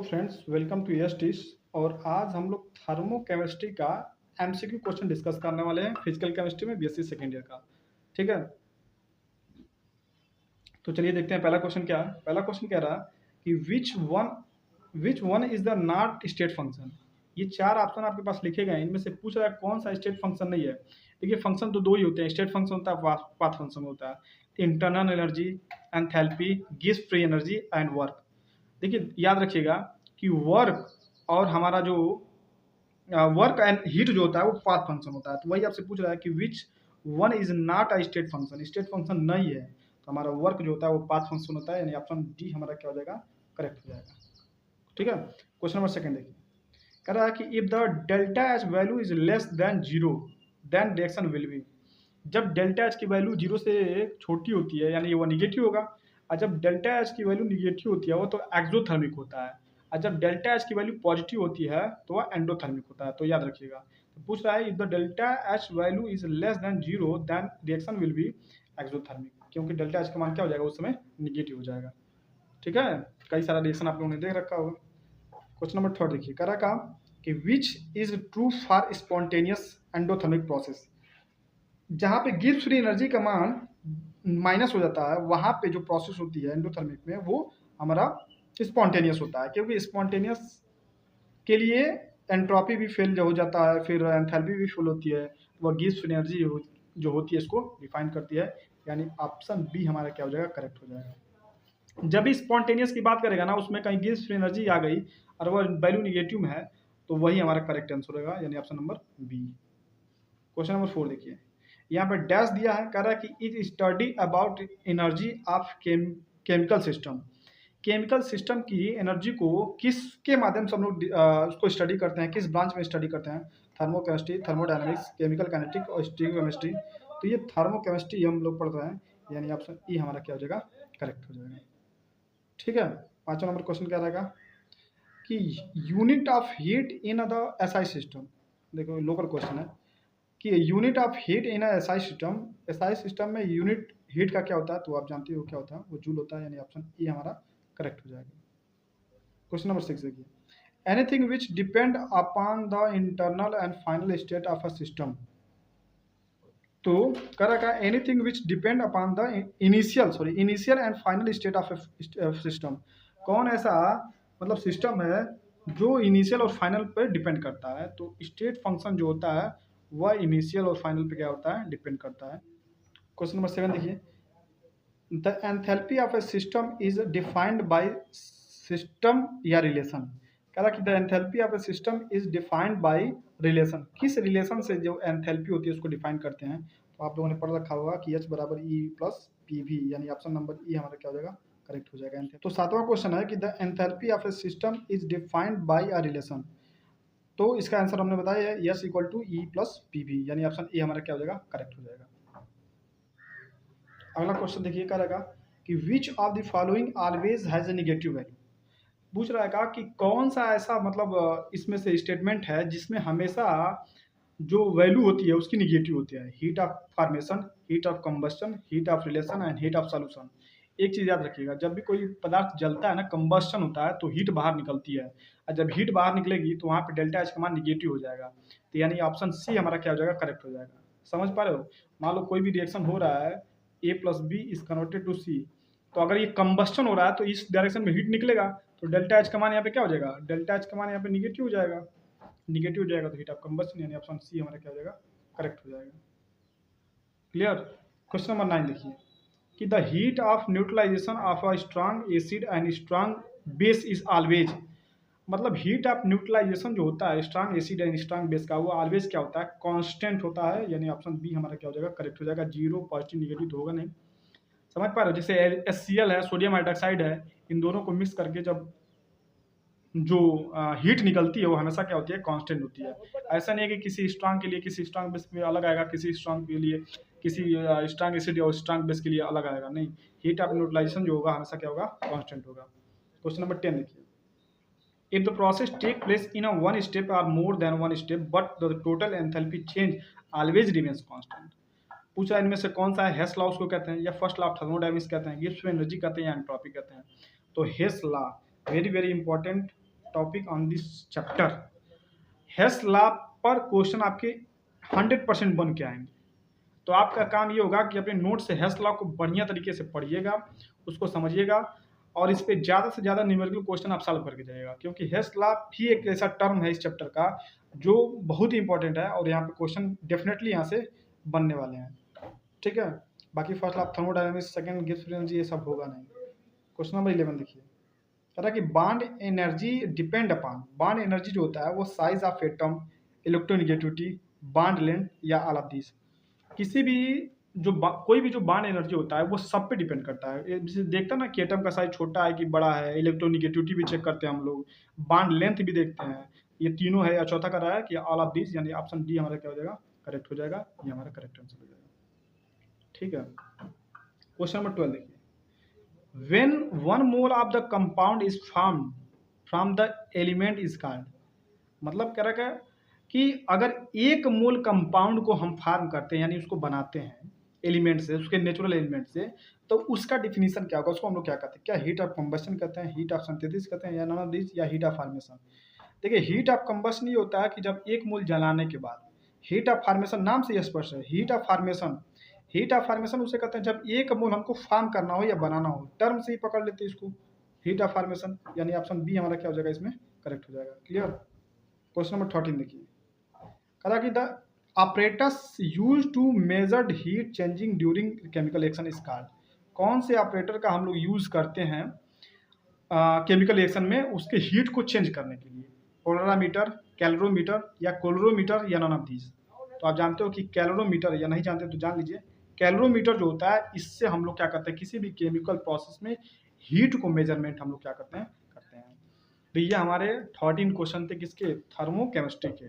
Friends, welcome to yes और आज हम लोग थर्मोकेमिस्ट्री का एमसीक्यू क्वेश्चन डिस्कस करने वाले हैं फिजिकल केमिस्ट्री में बीएससी सेकेंड ईयर का। ठीक है, तो चलिए देखते हैं पहला क्वेश्चन क्या है। पहला क्वेश्चन कह रहा है कि which one is the not state function. ये चार ऑप्शन आपके पास लिखे गए हैं, इनमें से पूछ रहा है कौन सा स्टेट फंक्शन नहीं है। देखिए, फंक्शन तो दो ही होते हैं, स्टेट फंक्शन होता है, पाथ फंक्शन होता है। Internal energy, enthalpy, Gibbs free energy and work. देखिए, याद रखिएगा कि वर्क और हमारा जो वर्क एंड हीट जो होता है वो पाथ फंक्शन होता है। तो वही आपसे पूछ रहा है कि which one is not a state function, state function नहीं है। तो हमारा वर्क जो होता है वो पाथ फंक्शन होता है, यानी ऑप्शन डी हमारा क्या हो जाएगा, करेक्ट हो जाएगा। ठीक है, क्वेश्चन नंबर सेकंड देखिए, कह रहा है कि if the delta H value is less than zero then reaction will be. जब डेल्टा एच की वैल्यू जीरो से छोटी होती है यानी वो निगेटिव होगा, और जब डेल्टा एच की वैल्यू निगेटिव होती है वो तो एक्सोथर्मिक होता है, और जब डेल्टा एच की वैल्यू पॉजिटिव होती है तो वह एंडोथर्मिक होता है। तो याद रखिएगा, तो पूछ रहा है if the delta H value is less than zero then reaction will be exothermic, क्योंकि डेल्टा एच का मान क्या हो जाएगा उस समय, निगेटिव हो जाएगा। ठीक है, कई सारा रिएक्शन आप लोगों ने देख रखा होगा। क्वेश्चन नंबर थर्ड देखिए, कह रहा काम कि which is true for spontaneous endothermic process. जहाँ पे गिब्स फ्री एनर्जी का मान माइनस हो जाता है, वहाँ पे जो प्रोसेस होती है एंडोथर्मिक में वो हमारा स्पॉन्टेनियस होता है, क्योंकि स्पॉन्टेनियस के लिए एंट्रोपी भी फेल हो जाता है, फिर एंथैल्पी भी फुल होती है। तो वह गिब्स फ्री एनर्जी जो होती है इसको डिफाइन करती है, यानी ऑप्शन बी हमारा क्या हो जाएगा, करेक्ट हो जाएगा। जब भी स्पॉन्टेनियस की बात करेगा ना, उसमें कहीं गिब्स फ्री एनर्जी आ गई और वह वैल्यू निगेटिव में है, तो वही हमारा करेक्ट आंसर होगा, यानी option number B. Question number 4 देखिए, यहाँ पे डैश दिया है, कह रहा है कि is study about energy of chemical system. Chemical system की एनर्जी को किसके माध्यम से हम लोग उसको स्टडी करते हैं, किस ब्रांच में स्टडी करते हैं? थर्मोकेमिस्ट्री, थर्मोडायनामिक्स, केमिकल काइनेटिक और स्टीरियोकेमिस्ट्री। तो ये थर्मोकेमिस्ट्री हम लोग पढ़ रहे हैं, यानी ऑप्शन ई हमारा क्या हो जाएगा, करेक्ट हो जाएगा। ठीक है, पांचवा नंबर क्वेश्चन क्या रहेगा कि unit of heat in the SI system. देखो, लोकल क्वेश्चन है कि unit of heat in SI system, SI system में यूनिट हीट का क्या होता है, तो आप जानते हो क्या होता है, वो जूल होता है, यानी ऑप्शन ई हमारा करेक्ट हो जाएगा। क्वेश्चन नंबर 6 देखिए, anything which depend upon the internal and final state of a system. तो कह रहा है anything which depend upon the initial and final state of system. कौन ऐसा मतलब सिस्टम है जो इनिशियल और फाइनल पे डिपेंड करता है? तो स्टेट फंक्शन जो होता है वह इनिशियल और फाइनल पे क्या होता है, डिपेंड करता है। क्वेश्चन नंबर 7 देखिए, the enthalpy of a system is defined by system या रिलेशन। कह रहा कि the enthalpy of a system is defined bye relation. किस रिलेशन से जो एंथैल्पी होती है उसको डिफाइन करते हैं? तो आप लोगों ने पढ़ रखा होगा कि एच बराबर ई प्लस पी वी, यानी ऑप्शन नंबर ई हमारा क्या हो जाएगा, करेक्ट हो जाएगा। तो सातवां क्वेश्चन है कि the enthalpy of a system is defined by a relation. तो इसका आंसर हमने बताया है S equal to E plus P V, यानी ऑप्शन ए हमारा क्या हो जाएगा, करेक्ट हो जाएगा। अगला क्वेश्चन देखिए, क्या रहेगा कि which of the following always has a negative value. पूछ रहा है कि कौन सा ऐसा मतलब इसमें से स्टेटमेंट है जिसमें हमेशा जो वैल्यू होती है उसकी निगेटिव होती है? Heat of formation, heat of combustion, heat of relation and heat of solution. एक चीज याद रखिएगा, जब भी कोई पदार्थ जलता है ना, कंबस्टन होता है तो हीट बाहर निकलती है, और जब हीट बाहर निकलेगी तो वहाँ पे डेल्टा एच का मान निगेटिव हो जाएगा। तो यानी ऑप्शन सी हमारा क्या हो जाएगा, करेक्ट हो जाएगा। समझ पा रहे हो? मान लो कोई भी रिएक्शन हो रहा है, A plus B is converted to C, तो अगर ये कंबस्टन हो रहा है तो इस डायरेक्शन में हीट निकलेगा, तो डेल्टा एच का मान यहाँ पे क्या हो जाएगा, डेल्टा एच का मान यहाँ पे निगेटिव हो जाएगा। निगेटिव हो जाएगा तो हीट ऑफ कंबस्टन, यानी ऑप्शन सी हमारा क्या हो जाएगा, करेक्ट हो जाएगा। क्लियर? क्वेश्चन नंबर 9 देखिए कि the heat of neutralisation of a strong acid and strong base is always. मतलब हीट ऑफ न्यूट्रलाइजेशन जो होता है strong acid and strong base का, वो ऑलवेज क्या होता है, कांस्टेंट होता है, यानी ऑप्शन बी हमारा क्या हो जाएगा, करेक्ट हो जाएगा। जीरो पॉजिटिव निगेटिव तो होगा नहीं। समझ पा रहे हो? जैसे HCl है, सोडियम हाइड्रोक्साइड है, इन दोनों को मिक्स करके जब जो हीट निकलती है वो हमेशा क्या होती है, कांस्टेंट होती है। ऐसा नहीं है कि किसी स्ट्रांग के लिए किसी स्ट्रांग बेस पे अलग आएगा, किसी स्ट्रांग के लिए किसी स्ट्रांग एसिड और स्ट्रांग बेस के लिए अलग आएगा, नहीं। हीट ऑफ न्यूट्रलाइजेशन जो होगा हमेशा क्या होगा, कांस्टेंट होगा। क्वेश्चन नंबर 10 देखिए, if the process take place in a one step or more than one step but the total enthalpy change always remains constant। पूछा इनमें से कौन सा है? हेस लॉ उसको कहते हैं, या फर्स्ट लॉ ऑफ थर्मोडायनामिक्स कहते हैं, गिब्स फ्री एनर्जी कहते हैं, या एंट्रोपी कहते हैं। तो Hess law very very important topic on this chapter. Hess law पर क्वेश्चन आपके 100% बन के आएंगे। तो आपका काम ये होगा कि अपने नोट से हेस लॉ को बढ़िया तरीके से पढ़िएगा, उसको समझिएगा, और इस पे ज़्यादा से ज़्यादा न्यूमेरिकल क्वेश्चन आप सॉल्व करके जाइएगा, क्योंकि हेस लॉ भी एक ऐसा टर्म है इस चैप्टर का जो बहुत ही इंपॉर्टेंट है, और यहाँ पे क्वेश्चन डेफिनेटली यहाँ से बनने वाले हैं। ठीक है, बाकी first law thermodynamics, second Gibbs frequency, ये सब होगा नहीं। क्वेश्चन नंबर 11 देखिए, कह रहा है कि bound energy depend upon, bound energy जो होता है वो size of atom, electronegativity, bound length या ऑल ऑफ दिस। किसी भी कोई भी जो बाउंड एनर्जी होता है वो सब पे डिपेंड करता है। जैसे देखते हैं ना कि एटम का साइज छोटा है कि बड़ा है, इलेक्ट्रोनिगेटिविटी भी चेक करते हैं हम लोग, बाउंड लेंथ भी देखते हैं। ये तीनों है, या चौथा कर रहा है कि ऑल ऑफ दिस, यानी ऑप्शन डी हमारा क्या हो जाएगा, करेक्ट हो जाएगा, ये हमारा करेक्ट आंसर हो जाएगा। ठीक है, क्वेश्चन नंबर 12 देखिए, when one mole of the compound is formed from the element is called, मतलब कह रहा है कि अगर एक मोल कंपाउंड को हम फार्म करते हैं, यानी उसको बनाते हैं एलिमेंट से, उसके नेचुरल एलिमेंट से, तो उसका डिफिनीशन क्या होगा, उसको हम लोग क्या कहते हैं, क्या हीट ऑफ कंबशन कहते हैं, हीट ऑफ सिंथेसिस कहते हैं, या नॉन ऑफ दिस, या हीट ऑफ फॉर्मेशन। देखिए, हीट ऑफ कंबशन ये होता है कि जब एक मोल जलाने के बाद, हीट ऑफ फार्मेशन नाम से स्पष्ट है, heat of formation, heat of formation उसे कहते हैं जब एक मोल हमको फार्म करना हो या बनाना हो, टर्म से ही पकड़ लेते हैं इसको, हीट ऑफ फार्मेशन, यानी ऑप्शन बी हमारा क्या हो जाएगा, इसमें करेक्ट हो जाएगा। क्लियर। क्वेश्चन नंबर 13 देखिए, कहा कि the operators use to measured heat changing during chemical action is called, कौन से ऑपरेटर का हम लोग यूज करते हैं केमिकल रिएक्शन में उसके हीट को चेंज करने के लिए, पोलरामीटर, कैलोरीमीटर, या कोलोरोमीटर, या नॉन ऑफ दीज। तो आप जानते हो कि कैलोरीमीटर, या नहीं जानते तो जान लीजिए, कैलोरीमीटर जो होता है इससे हम लोग क्या करते हैं, किसी भी केमिकल प्रोसेस में हीट को मेजरमेंट हम लोग क्या करते हैं। तो ये हमारे 13 क्वेश्चन थे किसके, थर्मोकेमिस्ट्री के।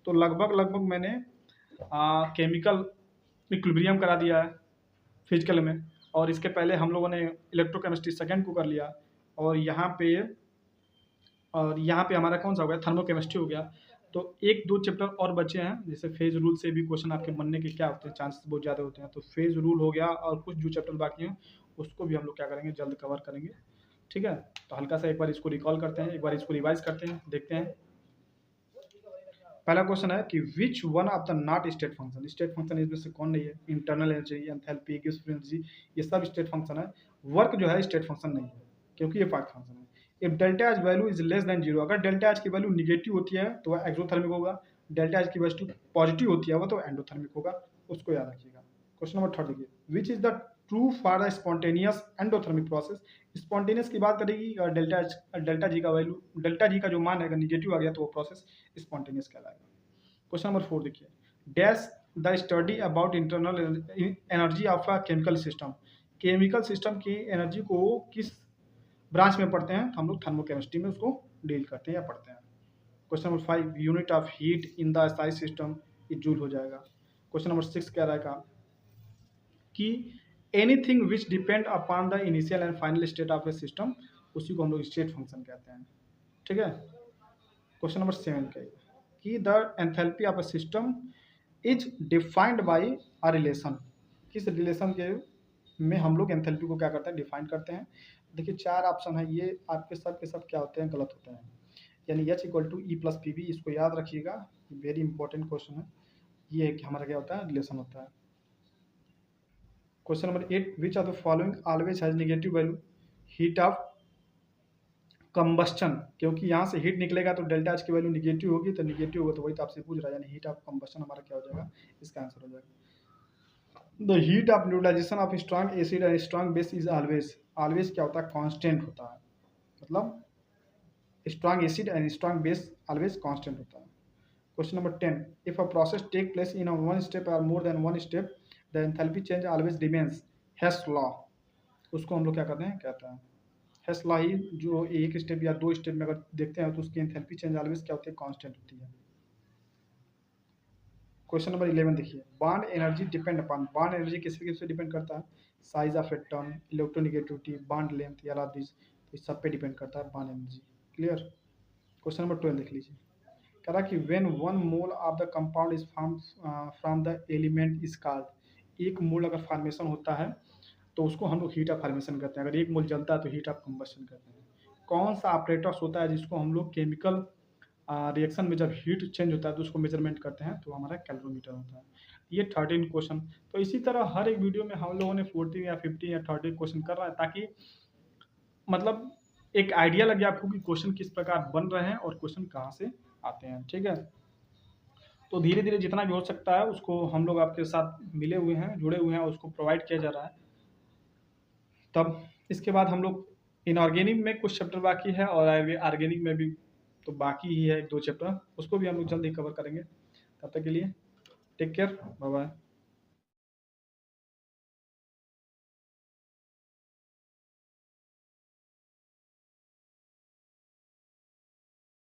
तो लगभग मैंने केमिकल इक्विलिब्रियम करा दिया है फिजिकल में, और इसके पहले हम लोगों ने इलेक्ट्रोकेमिस्ट्री सेकंड को कर लिया, और यहाँ पे हमारा कौन सा हो गया, थर्मोकेमिस्ट्री हो गया। तो एक दो चैप्टर और बचे हैं, जैसे फेज रूल से भी क्वेश्चन आपके बनने के क्या होते हैं, चांसेस बहुत ज़्यादा होते हैं। तो फेज रूल हो गया, और कुछ जो चैप्टर बाकी हैं उसको भी हम लोग क्या करेंगे, जल्द कवर करेंगे। ठीक है, तो हल्का सा एक बार इसको रिकॉल करते हैं, एक बार इसको रिवाइज करते हैं, देखते हैं। पहला क्वेश्चन है कि which one of the not state function, state function इसमें से कौन नहीं है, internal energy, enthalpy, Gibbs frequency, ये सब स्टेट फंक्शन है। वर्क जो है स्टेट फंक्शन नहीं है, क्योंकि ये पार्ट फंक्शन है। If delta H value is less than zero, अगर डेल्टा एच की वैल्यू निगेटिव होती है तो वह एक्सोथर्मिक होगा, डेल्टा एच की वैल्यू पॉजिटिव होती है वो तो एंडोथर्मिक होगा, उसको याद रखिएगा। क्वेश्चन नंबर 3 देखिए, which is the true for the spontaneous endothermic process, spontaneous की बात करेगी, डेल्टा जी का वैल्यू, डेल्टा जी का जो मान है अगर निगेटिव आ गया तो वो प्रोसेस स्पॉन्टेनियस कहलाएगा। क्वेश्चन नंबर 4 देखिए, dash the study about internal energy of a chemical system, chemical system की एनर्जी को किस ब्रांच में पढ़ते हैं, तो हम लोग थर्मोकेमिस्ट्री में उसको डील करते हैं या पढ़ते हैं। Question number 5, unit of heat in the size system ये जूल हो जाएगा। क्वेश्चन नंबर 6 क्या रहेगा कि anything which depend upon the initial and final state of a system, उसी को हम लोग स्टेट फंक्शन कहते हैं। ठीक है, क्वेश्चन नंबर 7 क्या है कि the enthalpy of a system is defined by a relation, किस रिलेशन के में हम लोग एंथैल्पी को क्या करते हैं, डिफाइन करते हैं। देखिए 4 ऑप्शन है, ये आपके सब के सब क्या होते हैं, गलत होते हैं, यानी H equal to E plus P B, इसको याद रखिएगा, वेरी इंपॉर्टेंट क्वेश्चन है। ये है कि हमारा क्या होता है, रिलेशन होता है। Question number 8, which of the following always has negative value, heat of combustion, क्योंकि यहाँ से हीट निकलेगा तो डेल्टा एच की वैल्यू निगेटिव होगी, तो निगेटिव होगा तो वही तो आपसे पूछ रहा है, यानी हीट ऑफ कंबस्टन हमारा क्या हो जाएगा, इसका आंसर हो जाएगा। The heat of neutralisation of strong acid and strong base is always, always क्या होता है, कांस्टेंट होता है, मतलब strong acid and strong base always constant होता है। Question number 10, if a process take place in one step or more than one step the enthalpy change always remains, Hess law, उसको हम लोग क्या करते हैं, कहते हैं हेस लॉ ही, जो एक स्टेप या दो स्टेप में अगर देखते हैं तो उसकी एंथैल्पी चेंज ऑलवेज क्या होती है, कांस्टेंट होती है। क्वेश्चन नंबर 11 देखिए, bond energy depend upon, bond energy किस पे डिपेंड करता है, size of atom, electronegativity, bond length, या दिस, तो इस सब पे डिपेंड करता है bond energy. Clear. Question number 12 देख लीजिए, कह रहा कि when one mole of the compound is form from the element is called, एक मोल अगर फॉर्मेशन होता है तो उसको हम लोग हीट ऑफ फॉर्मेशन कहते हैं, अगर एक मोल जलता है तो हीट ऑफ कंबशन कहते हैं। कौन सा ऑपरेटर्स होता है जिसको हम लोग केमिकल रिएक्शन में जब हीट चेंज होता है तो उसको मेजरमेंट करते हैं, तो हमारा कैलोरीमीटर होता है। ये 13 क्वेश्चन। तो इसी तरह हर एक वीडियो में हम लोगों ने 14 या 15 या 30 क्वेश्चन कर रहा है, ताकि मतलब एक आइडिया लगे आपको कि क्वेश्चन किस प्रकार बन रहे हैं और क्वेश्चन कहाँ से आते हैं। ठीक है, तो धीरे धीरे जितना भी हो सकता है उसको हम लोग आपके साथ मिले हुए हैं, जुड़े हुए हैं, उसको प्रोवाइड किया जा रहा है। तब इसके बाद हम लोग इनऑर्गेनिक में कुछ चैप्टर बाकी है और ऑर्गेनिक में भी तो बाकी ही है 1-2 चैप्टर, उसको भी हम लोग जल्द ही कवर करेंगे। तब तक के लिए टेक केयर, बाय बाय।